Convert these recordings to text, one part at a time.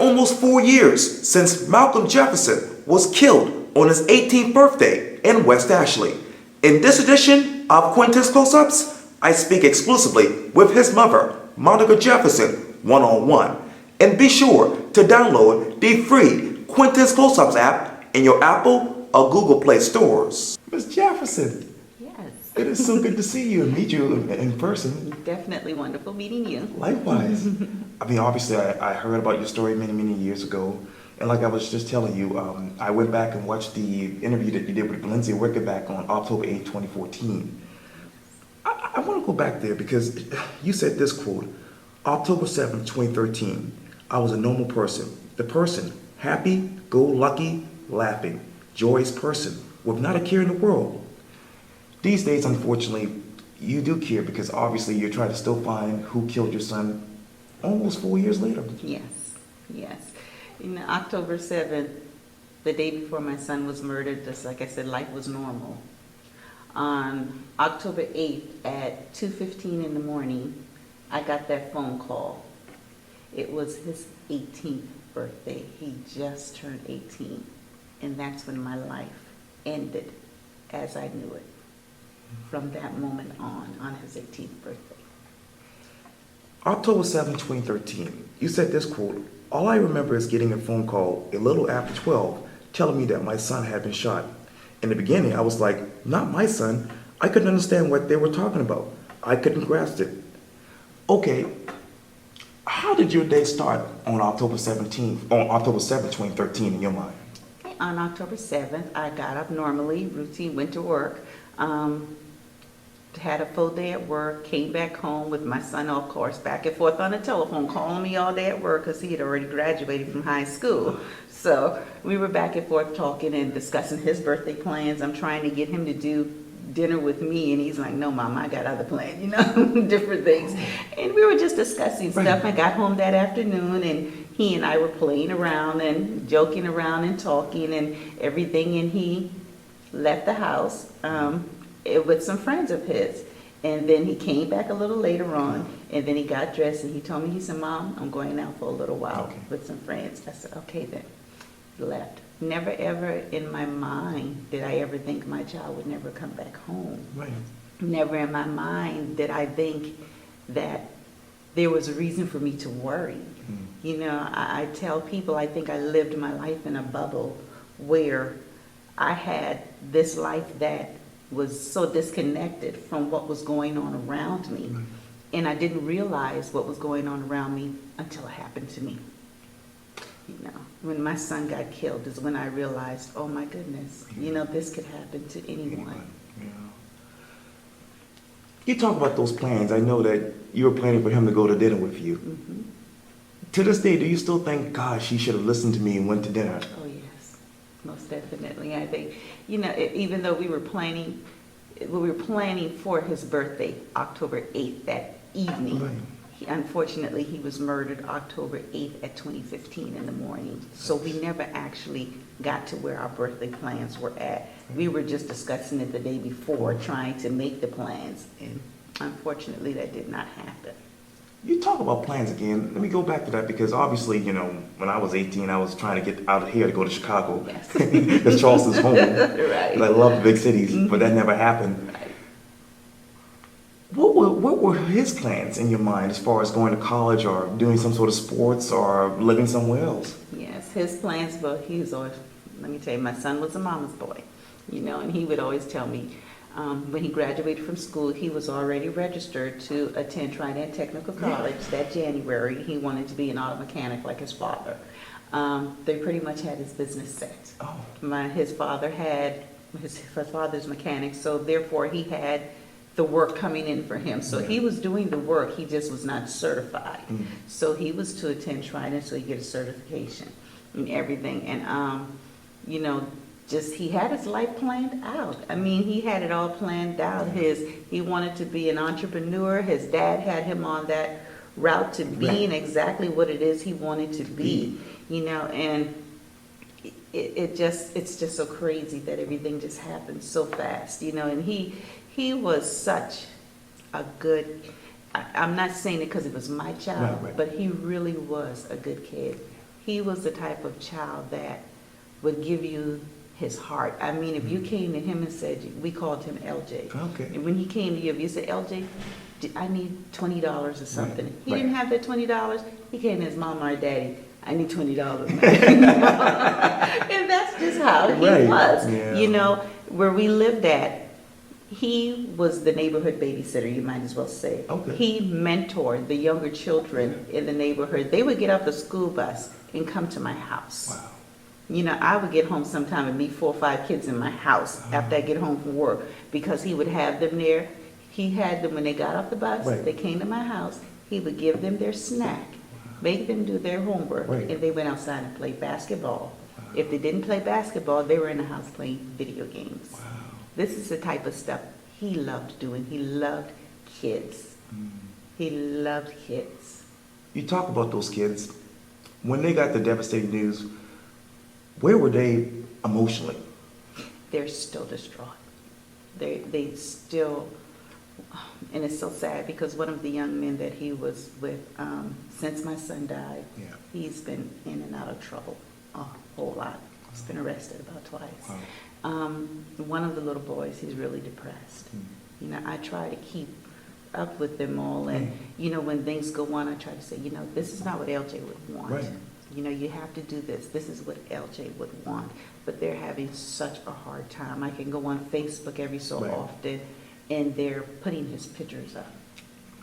almost 4 years since Malcolm Jefferson was killed on his 18th birthday in West Ashley. In this edition of Quintin's Close-Ups, I speak exclusively with his mother, Monica Jefferson, one-on-one. And be sure to download the free Quintin's Close-Ups app in your Apple or Google Play stores. Miss Jefferson. Yes. It is so good to see you and meet you in person. Definitely wonderful meeting you. Likewise. I mean, obviously, I heard about your story many, many years ago. And like I was just telling you, I went back and watched the interview that you did with Lindsay Wickerback on October 8, 2014. I want to go back there because you said this quote, October 7, 2013, I was a normal person. The person, happy, go-lucky, laughing, joyous person with not a care in the world. These days, unfortunately, you do care because obviously you're trying to still find who killed your son almost 4 years later. Yes, yes. You know, October 7th, the day before my son was murdered, just like I said, life was normal. On October 8th at 2:15 in the morning, I got that phone call. It was his 18th birthday. He just turned 18. And that's when my life ended as I knew it. From that moment on his 18th birthday. October 7, 2013, you said this quote, all I remember is getting a phone call a little after 12 telling me that my son had been shot. In the beginning, I was like, not my son. I couldn't understand what they were talking about. I couldn't grasp it. Okay, how did your day start on October 7, 2013 in your mind? Okay, on October 7th, I got up normally, routine, went to work. Had a full day at work, came back home with my son, of course, back and forth on the telephone, calling me all day at work because he had already graduated from high school. So we were back and forth talking and discussing his birthday plans. I'm trying to get him to do dinner with me, and he's like, no, Mom, I got other plans, you know, different things. And we were just discussing stuff. I got home that afternoon, and he and I were playing around and joking around and talking and everything, and he left the house with some friends of his. And then he came back a little later on, and then he got dressed, and he told me, he said, Mom, I'm going out for a little while with some friends. I said, okay then. Left. Never ever in my mind did I ever think my child would never come back home. Right. Never in my mind did I think that there was a reason for me to worry. You know, I tell people I think I lived my life in a bubble where I had this life that was so disconnected from what was going on around me. And I didn't realize what was going on around me until it happened to me. You know, when my son got killed is when I realized, oh my goodness, you know, this could happen to anyone. Yeah. You talk about those plans. I know that you were planning for him to go to dinner with you. Mm-hmm. To this day, do you still think, gosh, he should have listened to me and went to dinner? Oh yes, most definitely. I think, you know, even though we were planning for his birthday, October 8th, that evening. Right. Unfortunately, he was murdered October 8th at 20:15 in the morning. So we never actually got to where our birthday plans were at. We were just discussing it the day before, trying to make the plans. And unfortunately, that did not happen. You talk about plans again. Let me go back to that because obviously, you know, when I was 18, I was trying to get out of here to go to Chicago. Yes. Because Charleston's home. Right. And I love the big cities, but that never happened. Right. What were his plans in your mind as far as going to college or doing some sort of sports or living somewhere else? Yes, his plans were, he was always, let me tell you, my son was a mama's boy, you know, and he would always tell me, when he graduated from school, he was already registered to attend Trinidad Technical College that January. He wanted to be an auto mechanic like his father. They pretty much had his business set. Oh. His father's mechanic, so therefore he had the work coming in for him. So he was doing the work, he just was not certified. So he was to attend Trinidad so he could get a certification and everything. And, you know, just he had his life planned out. I mean, he had it all planned out. He wanted to be an entrepreneur. His dad had him on that route to being exactly what it is he wanted to be, you know, and it's just so crazy that everything just happened so fast, you know. And he was such a good, I'm not saying it because it was my child, but he really was a good kid. he was the type of child that would give you his heart. I mean, if you came to him and said, we called him LJ. Okay. And when he came to you, if you said, LJ, I need $20 or something. Right, He right. didn't have that $20. He came to his mom or daddy, I need $20 now. And that's just how he Right, was. yeah. You know, where we lived at, he was the neighborhood babysitter, you might as well say. Okay. He mentored the younger children in the neighborhood. They would get off the school bus and come to my house. Wow. You know, I would get home sometime and meet 4 or 5 kids in my house after I get home from work, because he would have them there. He had them when they got off the bus, Right. they came to my house, he would give them their snack, make them do their homework, Right. and they went outside and played basketball. If they didn't play basketball, they were in the house playing video games. Wow. This is the type of stuff he loved doing. He loved kids. He loved kids. You talk about those kids. When they got the devastating news, where were they emotionally? They're still distraught. They still, and it's so sad because one of the young men that he was with, since my son died, Yeah. he's been in and out of trouble a whole lot. He's been arrested about twice. Wow. One of the little boys, he's really depressed. You know, I try to keep up with them all, and you know, when things go on, I try to say, you know, this is not what LJ would want. Right. You know, you have to do this. This is what LJ would want. But they're having such a hard time. I can go on Facebook every so Right. often, and they're putting his pictures up.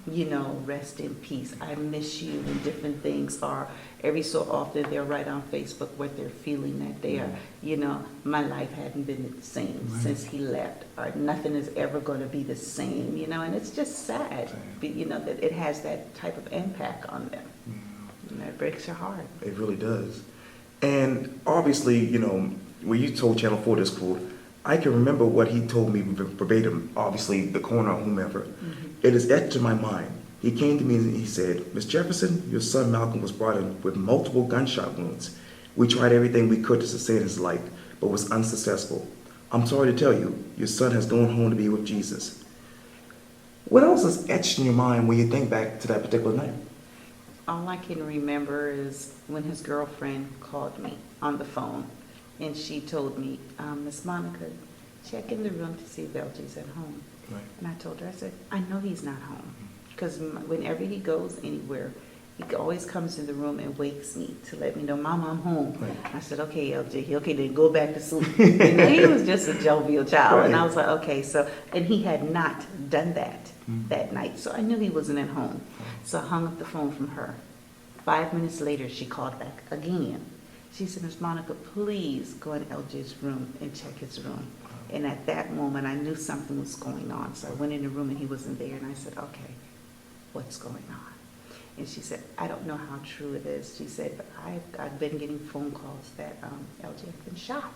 You know, rest in peace. I miss you, and different things are. Every so often, they're right on Facebook what they're feeling that they are. You know, my life hadn't been the same Right. since he left, or nothing is ever going to be the same. You know, and it's just sad. Sad. You know, that it has that type of impact on them. You know, it breaks your heart. It really does. And obviously, you know, when you told Channel 4 this quote, I can remember what he told me verbatim, obviously the coroner or whomever. It is etched in my mind. He came to me and he said, Miss Jefferson, your son Malcolm was brought in with multiple gunshot wounds. We tried everything we could to sustain his life, but was unsuccessful. I'm sorry to tell you, your son has gone home to be with Jesus. What else is etched in your mind when you think back to that particular night? All I can remember is when his girlfriend called me on the phone, and she told me, Miss Monica, check in the room to see if LJ's at home. Right. And I told her, I said, I know he's not home. Because whenever he goes anywhere, he always comes in the room and wakes me to let me know, Mama, I'm home. Right. I said, okay, LJ, okay, then go back to sleep. You know, he was just a jovial child. And I was like, okay, so, and he had not done that that night. So I knew he wasn't at home. So I hung up the phone from her. 5 minutes later, she called back again. She said, Miss Monica, please go in LJ's room and check his room. And at that moment, I knew something was going on. So I went in the room and he wasn't there. And I said, okay, what's going on? And she said, I don't know how true it is. She said, but I've been getting phone calls that LJ had been shot.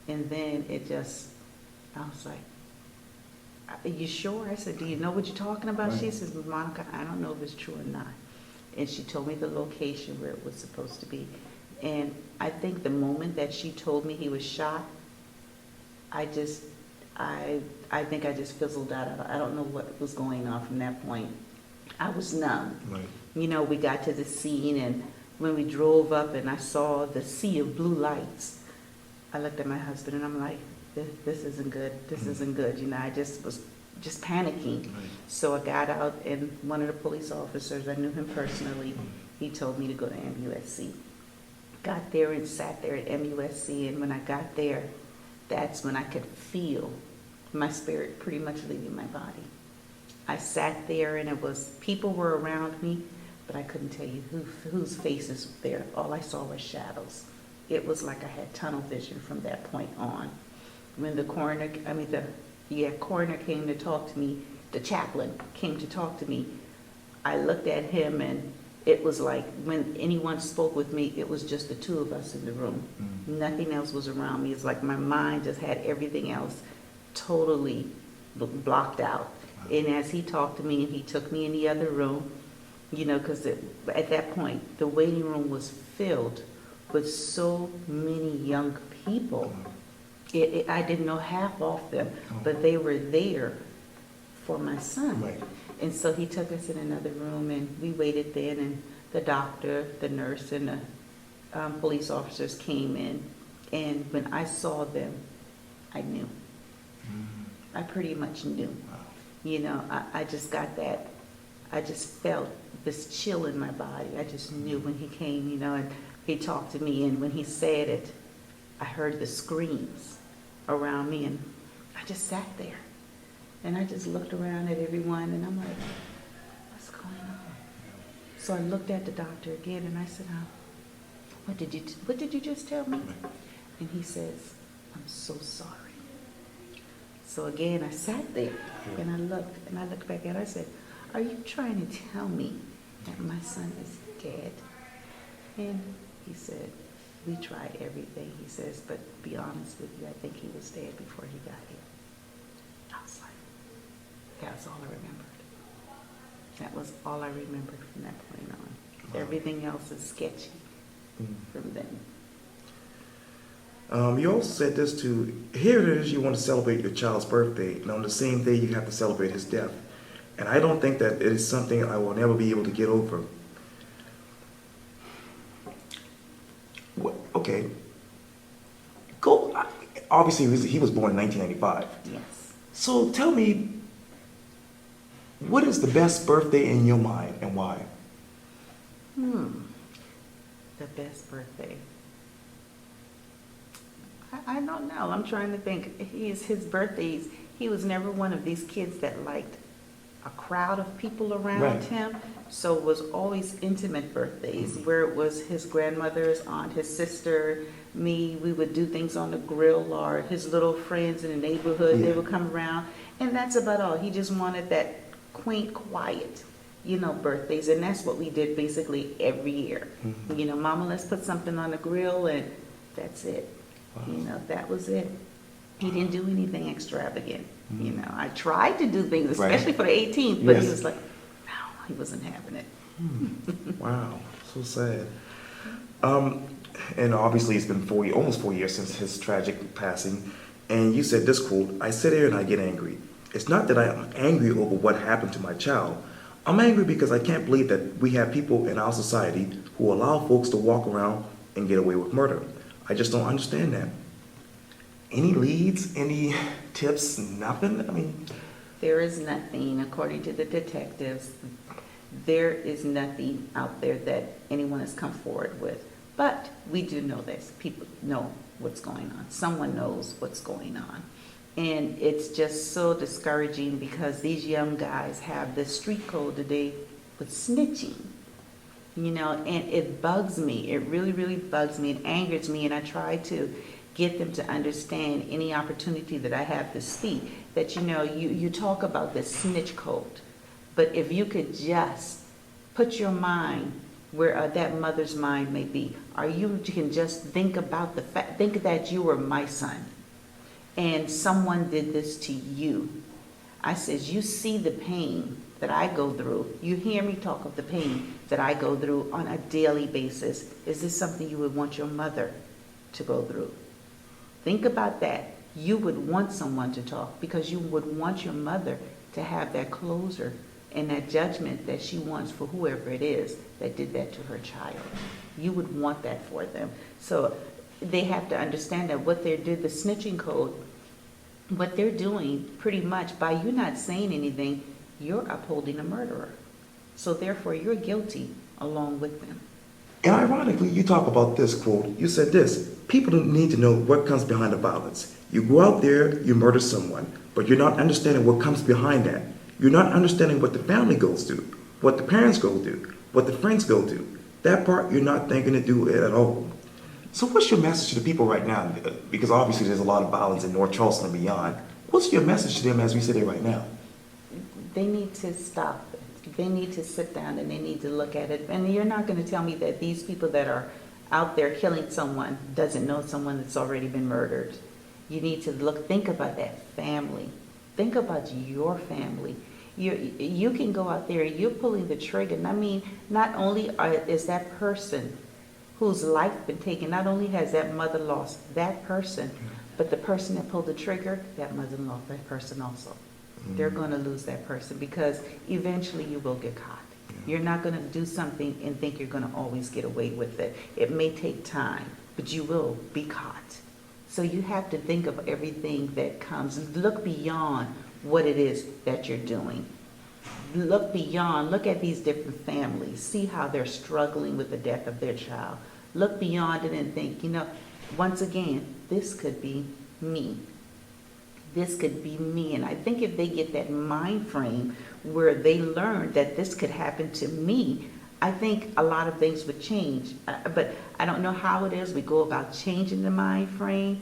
And then it just, I was like, are you sure? I said, do you know what you're talking about? Right. She says, Monica, I don't know if it's true or not. And she told me the location where it was supposed to be. And I think the moment that she told me he was shot, I think I just fizzled out. I don't know what was going on from that point. I was numb. Right. You know, we got to the scene, and when we drove up and I saw the sea of blue lights, I looked at my husband and I'm like, this isn't good. This isn't good. You know, I just was just panicking. Right. So I got out, and one of the police officers, I knew him personally, he told me to go to MUSC. Got there and sat there at MUSC, and when I got there, that's when I could feel my spirit pretty much leaving my body. I sat there, and people were around me, but I couldn't tell you whose faces were there. All I saw was shadows. It was like I had tunnel vision from that point on. When the coroner came to talk to me, the chaplain came to talk to me, I looked at him, and it was like when anyone spoke with me, it was just the two of us in the room. Nothing else was around me. It's like my mind just had everything else totally blocked out. And as he talked to me, and he took me in the other room, you know, because at that point, the waiting room was filled with so many young people. I didn't know half of them, but they were there for my son. Right. And so he took us in another room, and we waited then, and the doctor, the nurse, and the police officers came in, and when I saw them, I knew. I pretty much knew. Wow. You know, I just got that, I just felt this chill in my body. I just knew when he came, you know, and he talked to me, and when he said it, I heard the screams around me, and I just sat there. And I just looked around at everyone, and I'm like, what's going on? So I looked at the doctor again, and I said, what did you just tell me? And he says, I'm so sorry. So again, I sat there, and I looked back at her. I said, are you trying to tell me that my son is dead? And he said, we tried everything. He says, but to be honest with you, I think he was dead before he got here. I was like, that's all I remembered. That was all I remembered from that point on. Wow. Everything else is sketchy from then. You also said this too. Here it is, you want to celebrate your child's birthday, and on the same day you have to celebrate his death. And I don't think that it is something I will never be able to get over. What? Okay. Go. Obviously, he was born in 1995. Yes. So tell me, what is the best birthday in your mind and why? The best birthday. I don't know. I'm trying to think. His birthdays, he was never one of these kids that liked a crowd of people around Right. him. So it was always intimate birthdays where it was his grandmother's aunt, his sister, me. We would do things on the grill, or his little friends in the neighborhood, they Yeah. would come around. And that's about all. He just wanted that quaint, quiet, you know, birthdays. And that's what we did basically every year. You know, Mama, let's put something on the grill, and that's it. Wow. You know, that was it. He didn't do anything extravagant. You know, I tried to do things, especially for the 18th, but he Yes. was like, no, he wasn't having it. Wow, so sad. And obviously it's been almost 4 years since his tragic passing. And you said this quote, I sit here and I get angry. It's not that I'm angry over what happened to my child. I'm angry because I can't believe that we have people in our society who allow folks to walk around and get away with murder. I just don't understand that. Any leads, any tips, nothing? I mean, There is nothing, according to the detectives, there is nothing out there that anyone has come forward with. But we do know this. People know what's going on. Someone knows what's going on. And it's just so discouraging because these young guys have this street code today with snitching. You know, and it bugs me. It really, really bugs me. It angers me. And I try to get them to understand any opportunity that I have to speak, that, you know, you talk about this snitch code. But if you could just put your mind where that mother's mind may be, or you can just think about the fact, think that you were my son and someone did this to you. I says, you see the pain that I go through. You hear me talk of the pain that I go through on a daily basis. Is this something you would want your mother to go through? Think about that. You would want someone to talk because you would want your mother to have that closure and that judgment that she wants for whoever it is that did that to her child. You would want that for them. So they have to understand that what they did, the snitching code, what they're doing pretty much by you not saying anything, you're upholding a murderer. So therefore you're guilty along with them. and ironically, you talk about this quote. You said this, people don't need to know what comes behind the violence. You go out there, you murder someone, but you're not understanding what comes behind that. You're not understanding what the family goes through, what the parents go through, what the friends go through. That part you're not thinking to do it at all. So what's your message to the people right now? Because obviously there's a lot of violence in North Charleston and beyond. What's your message to them as we sit here right now? They need to stop it. They need to sit down and they need to look at it. And you're not going to tell me that these people that are out there killing someone doesn't know someone that's already been murdered. You need to think about that family. Think about your family. You can go out there, you're pulling the trigger. And I mean, not only is that person whose life been taken, not only has that mother lost that person, but the person that pulled the trigger, that mother lost that person also. They're going to lose that person because eventually you will get caught. Yeah. You're not going to do something and think you're going to always get away with it. It may take time, but you will be caught. So you have to think of everything that comes and look beyond what it is that you're doing. Look beyond, look at these different families, see how they're struggling with the death of their child. Look beyond it and think, once again, this could be me. This could be me. And I think if they get that mind frame where they learn that this could happen to me, I think a lot of things would change. But I don't know how it is we go about changing the mind frame.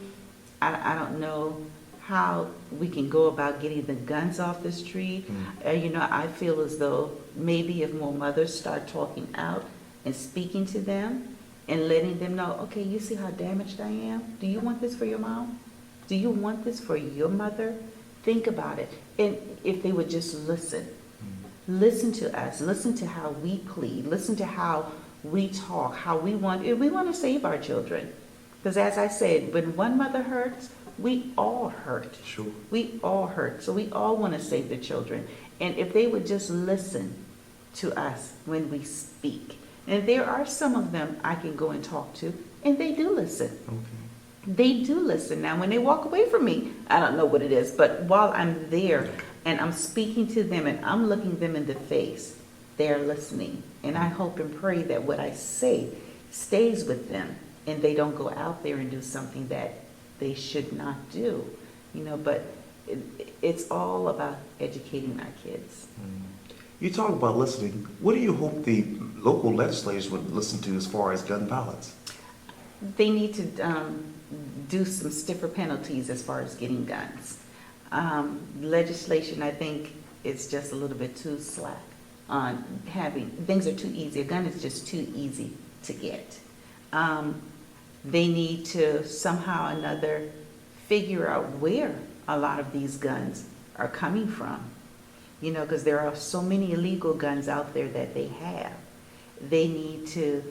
I don't know how we can go about getting the guns off the street. I feel as though maybe if more mothers start talking out and speaking to them and letting them know, okay, you see how damaged I am? Do you want this for your mom? Do you want this for your mother? Think about it. And if they would just listen to us, listen to how we plead, listen to how we talk, how we want to save our children. Because as I said, when one mother hurts, we all hurt. Sure. We all hurt. So we all want to save the children. And if they would just listen to us when we speak. And there are some of them I can go and talk to, and they do listen. Okay. They do listen. Now, when they walk away from me, I don't know what it is, but while I'm there and I'm speaking to them and I'm looking them in the face, they're listening. And I hope and pray that what I say stays with them and they don't go out there and do something that they should not do. But it's all about educating our kids. You talk about listening. What do you hope the local legislators would listen to as far as gun violence? They need to do some stiffer penalties as far as getting guns. Legislation, I think, is just a little bit too slack on things are too easy. A gun is just too easy to get. They need to somehow or another figure out where a lot of these guns are coming from. Because there are so many illegal guns out there that they have. They need to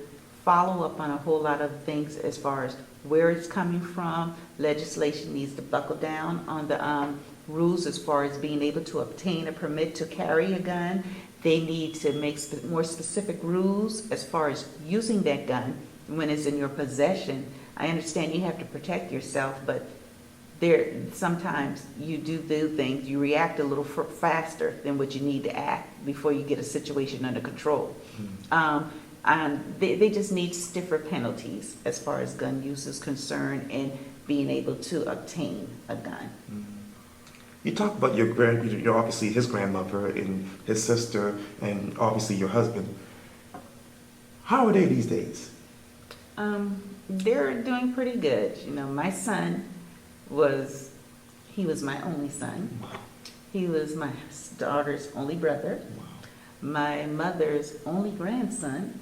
follow up on a whole lot of things as far as where it's coming from. Legislation needs to buckle down on the rules as far as being able to obtain a permit to carry a gun. They need to make more specific rules as far as using that gun when it's in your possession. I understand you have to protect yourself, but sometimes you do things, you react a little faster than what you need to act before you get a situation under control. And they just need stiffer penalties as far as gun use is concerned and being able to obtain a gun. You talk about you're obviously his grandmother and his sister and obviously your husband. How are they these days? They're doing pretty good. My son was my only son. He was my daughter's only brother. Wow. My mother's only grandson,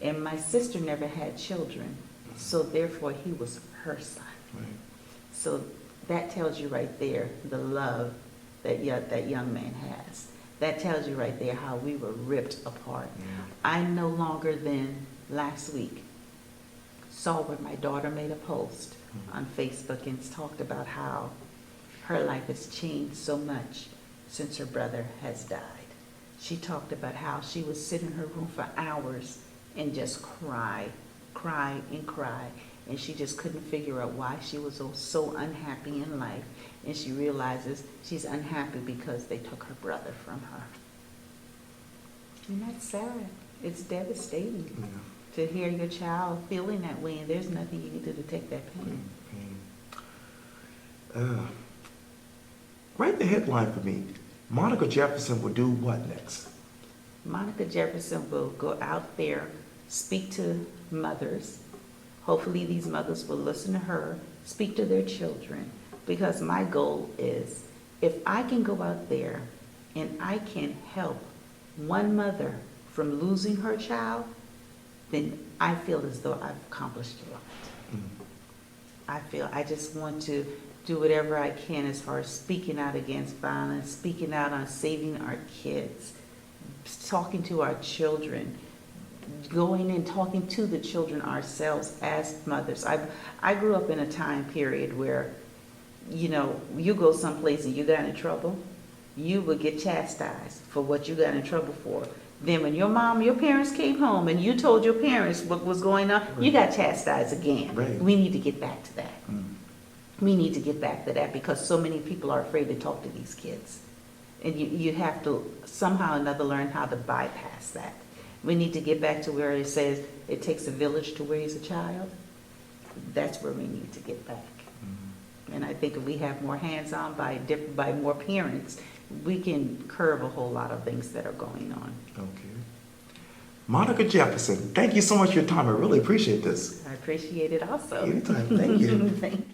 and my sister never had children, so therefore he was her son. Right. So that tells you right there the love that young man has. That tells you right there how we were ripped apart. Yeah. I no longer than last week saw where my daughter made a post on Facebook and talked about how her life has changed so much since her brother has died. She talked about how she would sit in her room for hours and just cry, and she just couldn't figure out why she was so unhappy in life, and she realizes she's unhappy because they took her brother from her. And that's sad. It's devastating. Yeah. To hear your child feeling that way, and there's nothing you can do to take that pain. Write the headline for me. Monica Jefferson will do what next? Monica Jefferson will go out there, speak to mothers. Hopefully these mothers will listen to her, speak to their children, because my goal is if I can go out there and I can help one mother from losing her child, then I feel as though I've accomplished a lot. I just want to do whatever I can as far as speaking out against violence, speaking out on saving our kids, talking to our children, going and talking to the children ourselves as mothers. I grew up in a time period where, you go someplace and you got in trouble, you would get chastised for what you got in trouble for. Then when your parents came home and you told your parents what was going on, you got chastised again. Right. We need to get back to that. Mm. We need to get back to that because so many people are afraid to talk to these kids. And you have to somehow or another learn how to bypass that. We need to get back to where it says it takes a village to raise a child. That's where we need to get back. And I think if we have more hands-on by more parents, we can curb a whole lot of things that are going on. Okay. Monica Jefferson, thank you so much for your time. I really appreciate this. I appreciate it also. Anytime. Thank you. Thank